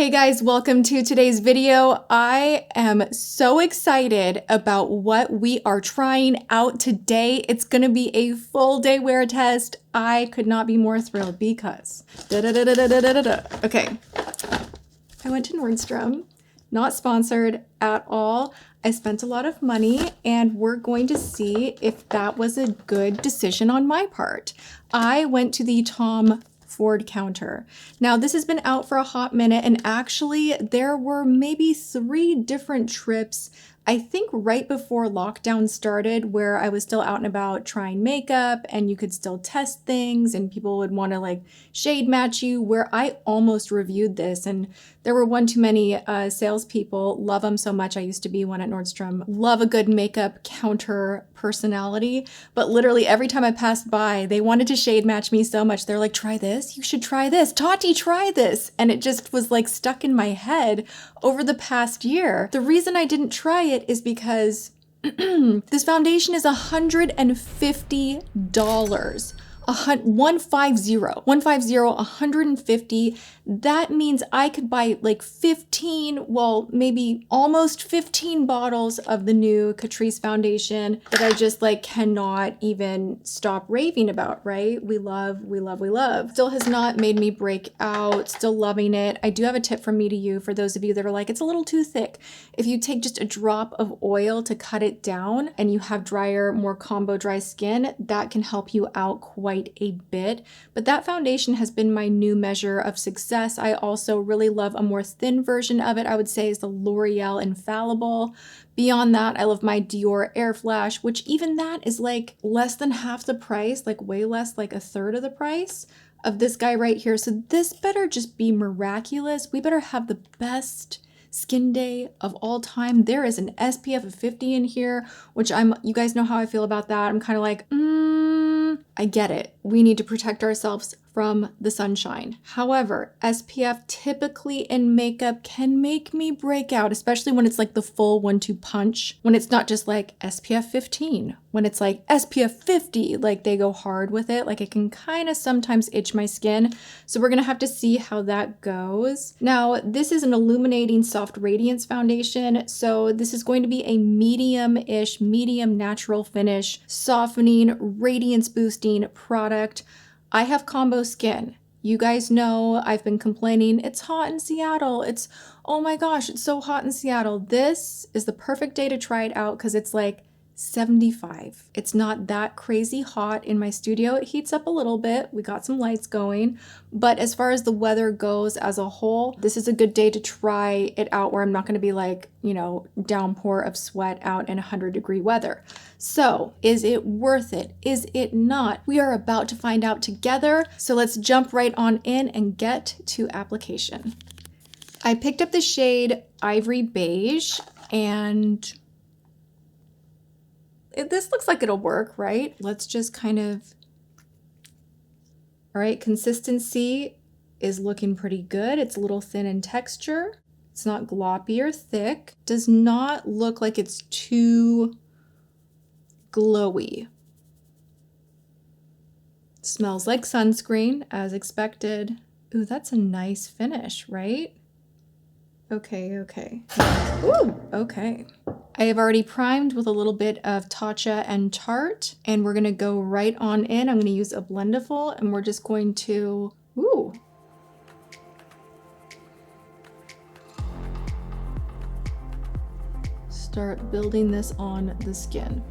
Hey guys, welcome to today's video. I am so excited about what we are trying out today. It's gonna be a full day wear test. I could not be more thrilled because okay, I went to Nordstrom, not sponsored at all. I spent a lot of money and we're going to see if that was a good decision on my part. I went to the Tom Ford counter. Now this has been out for a hot minute, and actually there were maybe 3 different trips, I think right before lockdown started, where I was still out and about trying makeup and you could still test things and people would want to like shade match you, where I almost reviewed this, and there were one too many salespeople. Love them so much. I used to be one at Nordstrom. Love a good makeup counter personality, but literally every time I passed by, they wanted to shade match me so much. They're like, try this, you should try this. Tati, try this. And it just was like stuck in my head over the past year. The reason I didn't try it is because this foundation is $150. 150. That means I could buy like 15, well, maybe almost 15 bottles of the new Catrice foundation that I just like cannot even stop raving about, right? We love. Still has not made me break out, still loving it. I do have a tip from me to you for those of you that are like, it's a little too thick. If you take just a drop of oil to cut it down and you have drier, more combo dry skin, that can help you out quite a bit. But that foundation has been my new measure of success. I also really love a more thin version of it. I would say is the L'Oreal Infallible. Beyond that, I love my Dior Airflash, which even that is like less than half the price, like way less, like a third of the price of this guy right here. So this better just be miraculous. We better have the best skin day of all time. There is an SPF of 50 in here, which you guys know how I feel about that. I'm kind of like, I get it. We need to protect ourselves from the sunshine. However, SPF typically in makeup can make me break out, especially when it's like the full 1-2 punch, when it's not just like SPF 15, when it's like SPF 50, like they go hard with it. Like it can kind of sometimes itch my skin. So we're gonna have to see how that goes. Now, this is an illuminating soft radiance foundation. So this is going to be a medium-ish, medium natural finish, softening, radiance boosting product. I have combo skin. You guys know I've been complaining, it's hot in Seattle. Oh my gosh, it's so hot in Seattle. This is the perfect day to try it out because it's like 75. It's not that crazy hot in my studio. It heats up a little bit. We got some lights going. But as far as the weather goes as a whole, this is a good day to try it out where I'm not going to be like, downpour of sweat out in 100-degree weather. So is it worth it? Is it not? We are about to find out together. So let's jump right on in and get to application. I picked up the shade Ivory Beige, and this looks like it'll work, right? Let's just kind of, all right, consistency is looking pretty good. It's a little thin in texture. It's not gloppy or thick. Does not look like it's too glowy. Smells like sunscreen as expected. Ooh, that's a nice finish, right? Okay. Ooh, okay. I have already primed with a little bit of Tatcha and Tarte, and we're gonna go right on in. I'm gonna use a Blendiful, and we're just going to, start building this on the skin.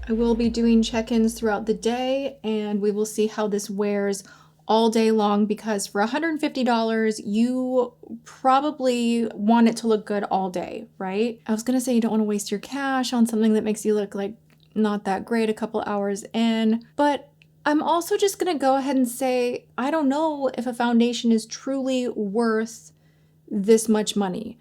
I will be doing check-ins throughout the day, and we will see how this wears all day long, because for $150, you probably want it to look good all day, right? I was gonna say you don't want to waste your cash on something that makes you look like not that great a couple hours in, but I'm also just gonna go ahead and say, I don't know if a foundation is truly worth this much money.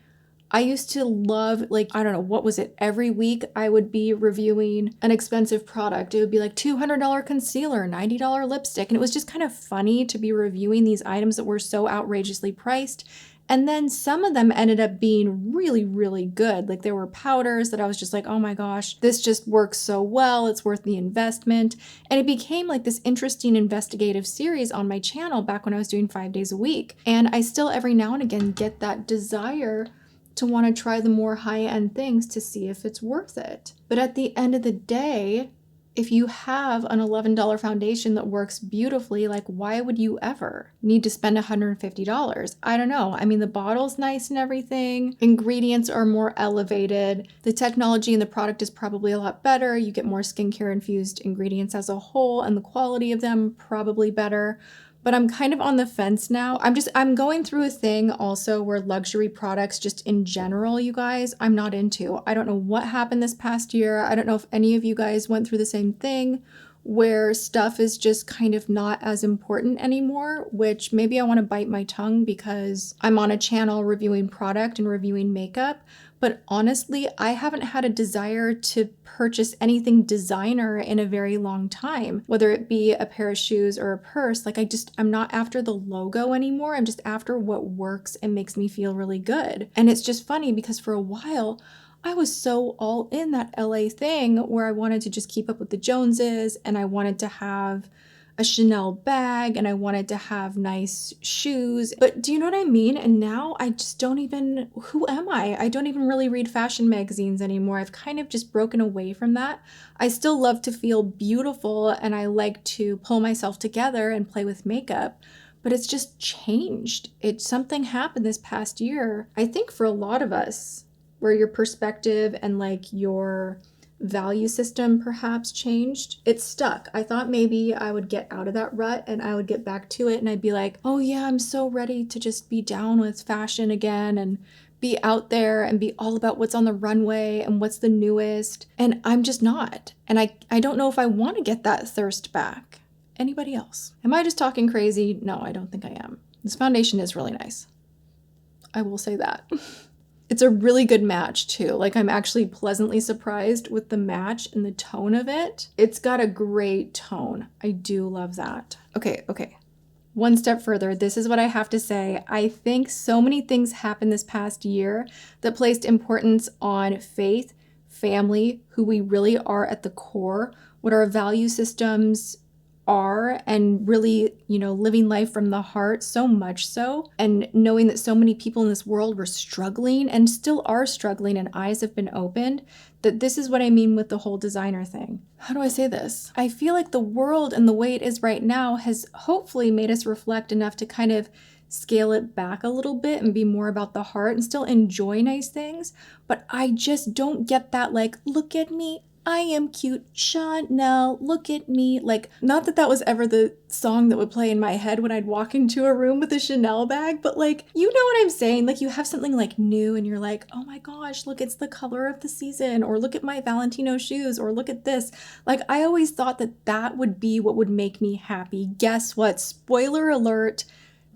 I used to love, like, I don't know, what was it? Every week I would be reviewing an expensive product. It would be like $200 concealer, $90 lipstick. And it was just kind of funny to be reviewing these items that were so outrageously priced And then some of them ended up being really, really good. Like there were powders that I was just like, oh my gosh, this just works so well. It's worth the investment. And it became like this interesting investigative series on my channel back when I was doing 5 days a week. And I still every now and again get that desire to want to try the more high-end things to see if it's worth it. But at the end of the day, if you have an $11 foundation that works beautifully, like why would you ever need to spend $150? I don't know. I mean, the bottle's nice and everything. Ingredients are more elevated. The technology in the product is probably a lot better. You get more skincare infused ingredients as a whole, and the quality of them probably better. But I'm kind of on the fence now. I'm going through a thing also where luxury products just in general, you guys, I'm not into. I don't know what happened this past year. I don't know if any of you guys went through the same thing where stuff is just kind of not as important anymore, which maybe I want to bite my tongue because I'm on a channel reviewing product and reviewing makeup. But honestly, I haven't had a desire to purchase anything designer in a very long time, whether it be a pair of shoes or a purse. Like I'm not after the logo anymore. I'm just after what works and makes me feel really good. And it's just funny because for a while, I was so all in that LA thing where I wanted to just keep up with the Joneses, and I wanted to have a Chanel bag, and I wanted to have nice shoes. But do you know what I mean? And now I just don't even, who am I? I don't even really read fashion magazines anymore. I've kind of just broken away from that. I still love to feel beautiful, and I like to pull myself together and play with makeup. But it's just changed. Something happened this past year, I think for a lot of us, where your perspective and like your value system perhaps changed. It's stuck. I thought maybe I would get out of that rut and I would get back to it and I'd be like, oh yeah, I'm so ready to just be down with fashion again and be out there and be all about what's on the runway and what's the newest. And I'm just not. And I don't know if I want to get that thirst back. Anybody else? Am I just talking crazy? No, I don't think I am. This foundation is really nice. I will say that. It's a really good match too. Like I'm actually pleasantly surprised with the match and the tone of it. It's got a great tone. I do love that. Okay. One step further, this is what I have to say. I think so many things happened this past year that placed importance on faith, family, who we really are at the core, what our value systems are, and really, living life from the heart, so much so, and knowing that so many people in this world were struggling and still are struggling, and eyes have been opened, that this is what I mean with the whole designer thing. How do I say this? I feel like the world and the way it is right now has hopefully made us reflect enough to kind of scale it back a little bit and be more about the heart and still enjoy nice things. But I just don't get that, like, look at me, I am cute, Chanel, look at me. Like, not that was ever the song that would play in my head when I'd walk into a room with a Chanel bag, but like, you know what I'm saying? Like, you have something like new and you're like, oh my gosh, look, it's the color of the season, or look at my Valentino shoes, or look at this. Like, I always thought that would be what would make me happy. Guess what? Spoiler alert,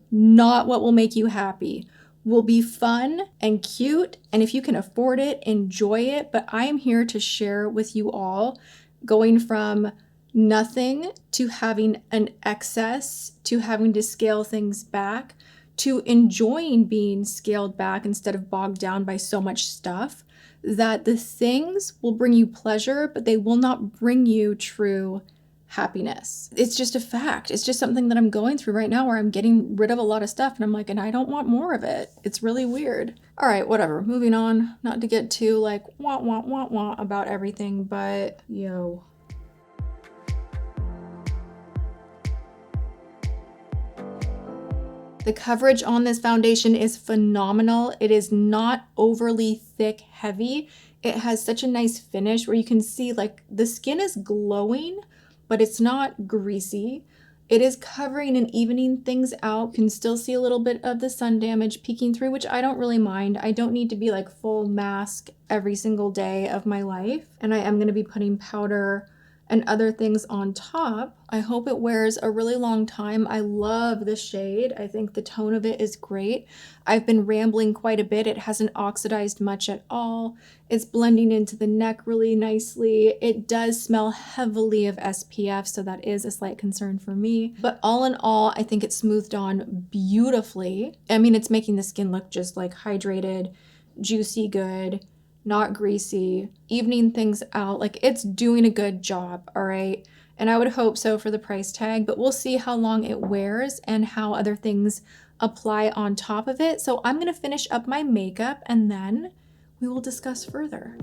not what will make you happy. Will be fun and cute, and if you can afford it, enjoy it. But I am here to share with you all going from nothing to having an excess to having to scale things back to enjoying being scaled back instead of bogged down by so much stuff, that the things will bring you pleasure, but they will not bring you true happiness. It's just a fact. It's just something that I'm going through right now where I'm getting rid of a lot of stuff and I'm like, and I don't want more of it. It's really weird. All right, whatever. Moving on. Not to get too like wah about everything, but yo. The coverage on this foundation is phenomenal. It is not overly thick, heavy. It has such a nice finish where you can see like the skin is glowing, but it's not greasy. It is covering and evening things out. You can still see a little bit of the sun damage peeking through, which I don't really mind. I don't need to be like full mask every single day of my life. And I am going to be putting powder and other things on top. I hope it wears a really long time. I love the shade. I think the tone of it is great. I've been rambling quite a bit. It hasn't oxidized much at all. It's blending into the neck really nicely. It does smell heavily of SPF, so that is a slight concern for me. But all in all, I think it smoothed on beautifully. I mean, it's making the skin look just like hydrated, juicy good, not greasy, evening things out. Like, it's doing a good job, all right? And I would hope so for the price tag, but we'll see how long it wears and how other things apply on top of it. So I'm gonna finish up my makeup and then we will discuss further.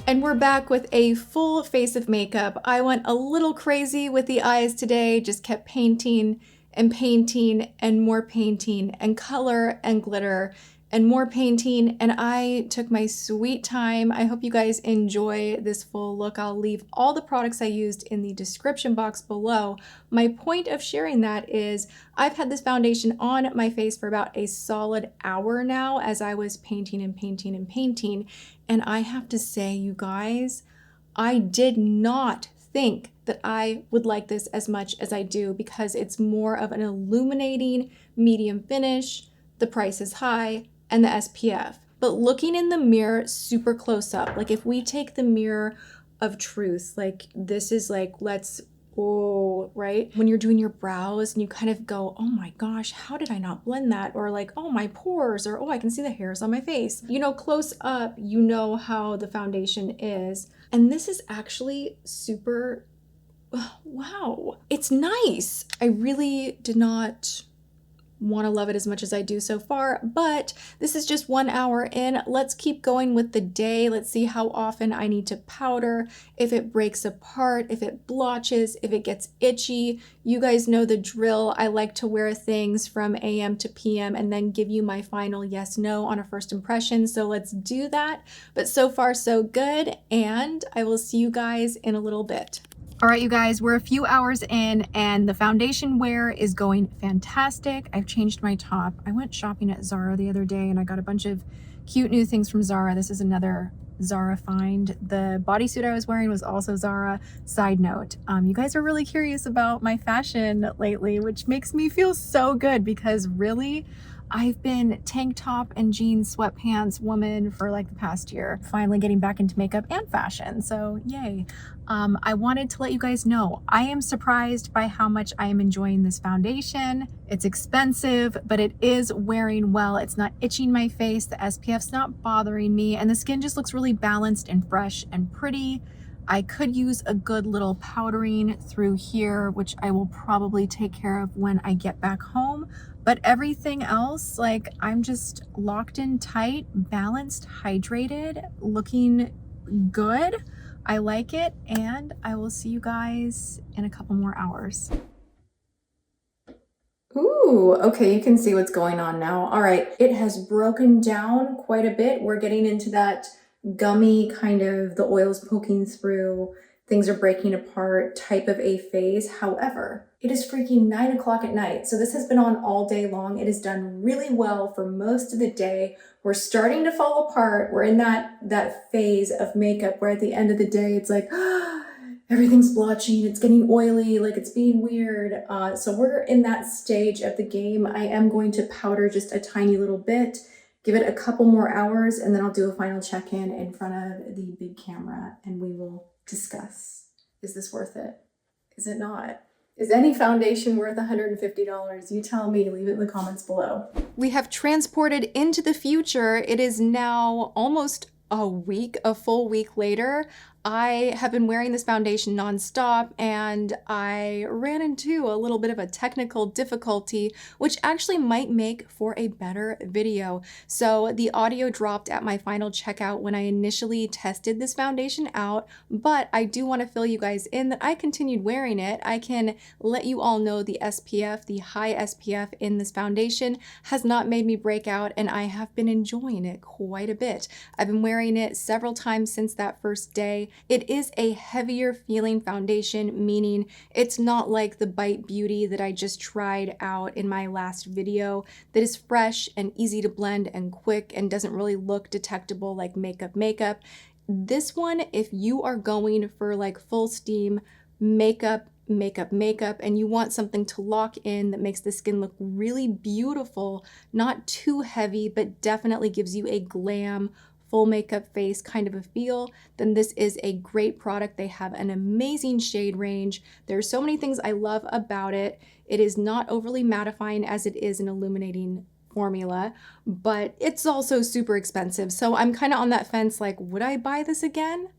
And we're back with a full face of makeup. I went a little crazy with the eyes today, just kept painting and painting and more painting and color and glitter and more painting, and I took my sweet time. I hope you guys enjoy this full look. I'll leave all the products I used in the description box below. My point of sharing that is I've had this foundation on my face for about a solid hour now as I was painting and painting and painting, and I have to say, you guys, I did not think that I would like this as much as I do because it's more of an illuminating medium finish, the price is high, and the SPF. But looking in the mirror super close up, like if we take the mirror of truth, like this is like, right? When you're doing your brows and you kind of go, oh my gosh, how did I not blend that? Or like, oh, my pores, or oh, I can see the hairs on my face. You know, close up, you know how the foundation is. And this is actually super, wow. It's nice. I really did not want to love it as much as I do so far, but this is just 1 hour in. Let's keep going with the day. Let's see how often I need to powder, if it breaks apart, if it blotches, if it gets itchy. You guys know the drill. I like to wear things from AM to PM and then give you my final yes, no on a first impression. So let's do that. But so far so good, and I will see you guys in a little bit. All right, you guys, we're a few hours in and the foundation wear is going fantastic. I've changed my top. I went shopping at Zara the other day and I got a bunch of cute new things from Zara. This is another Zara find. The bodysuit I was wearing was also Zara. Side note, you guys are really curious about my fashion lately, which makes me feel so good because really, I've been tank top and jeans, sweatpants woman for like the past year, finally getting back into makeup and fashion. So yay. I wanted to let you guys know, I am surprised by how much I am enjoying this foundation. It's expensive, but it is wearing well. It's not itching my face. The SPF's not bothering me. And the skin just looks really balanced and fresh and pretty. I could use a good little powdering through here, which I will probably take care of when I get back home. But everything else, like I'm just locked in tight, balanced, hydrated, looking good. I like it, and I will see you guys in a couple more hours. Ooh, okay, you can see what's going on now. All right, it has broken down quite a bit. We're getting into that gummy kind of, the oil's poking through, things are breaking apart type of a phase. However, it is freaking 9 o'clock at night. So this has been on all day long. It has done really well for most of the day. We're starting to fall apart. We're in that phase of makeup where at the end of the day, it's like, everything's blotching, it's getting oily, like it's being weird. So we're in that stage of the game. I am going to powder just a tiny little bit, give it a couple more hours, and then I'll do a final check-in in front of the big camera and we will discuss. Is this worth it? Is it not? Is any foundation worth $150? You tell me, leave it in the comments below. We have transported into the future. It is now almost a full week later. I have been wearing this foundation nonstop and I ran into a little bit of a technical difficulty, which actually might make for a better video. So the audio dropped at my final checkout when I initially tested this foundation out, but I do want to fill you guys in that I continued wearing it. I can let you all know the SPF, the high SPF in this foundation has not made me break out and I have been enjoying it quite a bit. I've been wearing it several times since that first day. It is a heavier feeling foundation, meaning it's not like the Bite Beauty that I just tried out in my last video that is fresh and easy to blend and quick and doesn't really look detectable like makeup. This one, if you are going for like full steam makeup, and you want something to lock in that makes the skin look really beautiful, not too heavy, but definitely gives you a glam, full makeup face kind of a feel, then this is a great product. They have an amazing shade range. There are so many things I love about it. It is not overly mattifying as it is an illuminating formula, but it's also super expensive. So I'm kind of on that fence, like, would I buy this again?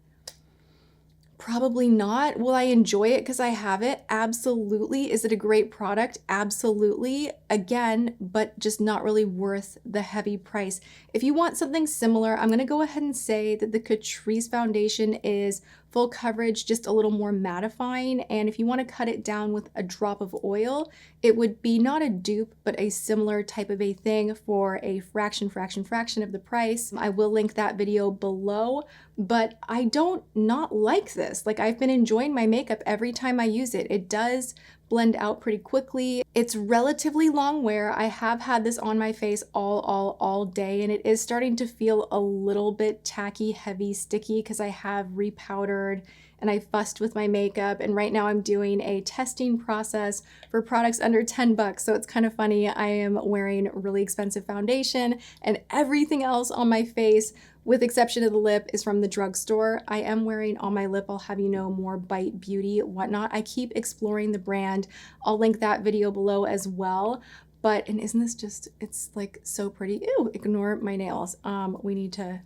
Probably not. Will I enjoy it because I have it? Absolutely. Is it a great product? Absolutely. Again, but just not really worth the heavy price. If you want something similar, I'm going to go ahead and say that the Catrice foundation is full coverage, just a little more mattifying. And if you want to cut it down with a drop of oil, it would be not a dupe, but a similar type of a thing for a fraction of the price. I will link that video below, but I don't not like this. Like, I've been enjoying my makeup every time I use it. It does blend out pretty quickly. It's relatively long wear. I have had this on my face all day, and it is starting to feel a little bit tacky, heavy, sticky because I have repowdered and I fussed with my makeup. And right now I'm doing a testing process for products under 10 bucks. So it's kind of funny. I am wearing really expensive foundation and everything else on my face, with exception of the lip, is from the drugstore. I am wearing on my lip, I'll have you know, more Bite Beauty, whatnot. I keep exploring the brand. I'll link that video below as well. But, and isn't this just, it's like so pretty. Ew, ignore my nails. We need to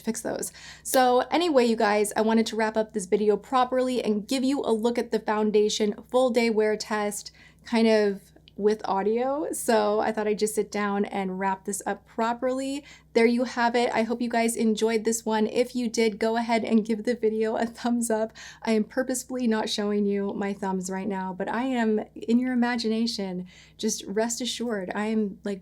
fix those. So anyway, you guys, I wanted to wrap up this video properly and give you a look at the foundation full day wear test, kind of with audio. So I thought I'd just sit down and wrap this up properly. There you have it. I hope you guys enjoyed this one. If you did, go ahead and give the video a thumbs up. I am purposefully not showing you my thumbs right now, but I am in your imagination. Just rest assured, I am like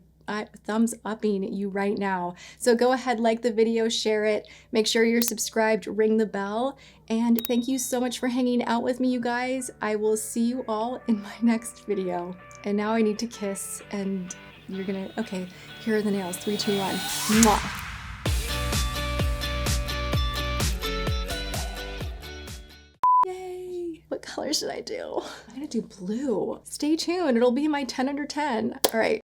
thumbs upping you right now. So go ahead, like the video, share it, make sure you're subscribed, ring the bell, and thank you so much for hanging out with me, you guys. I will see you all in my next video. And now I need to kiss, and you're gonna, okay, here are the nails. 3, 2, 1. Mwah. Yay! What color should I do? I'm gonna do blue. Stay tuned, it'll be my 10 under 10. All right.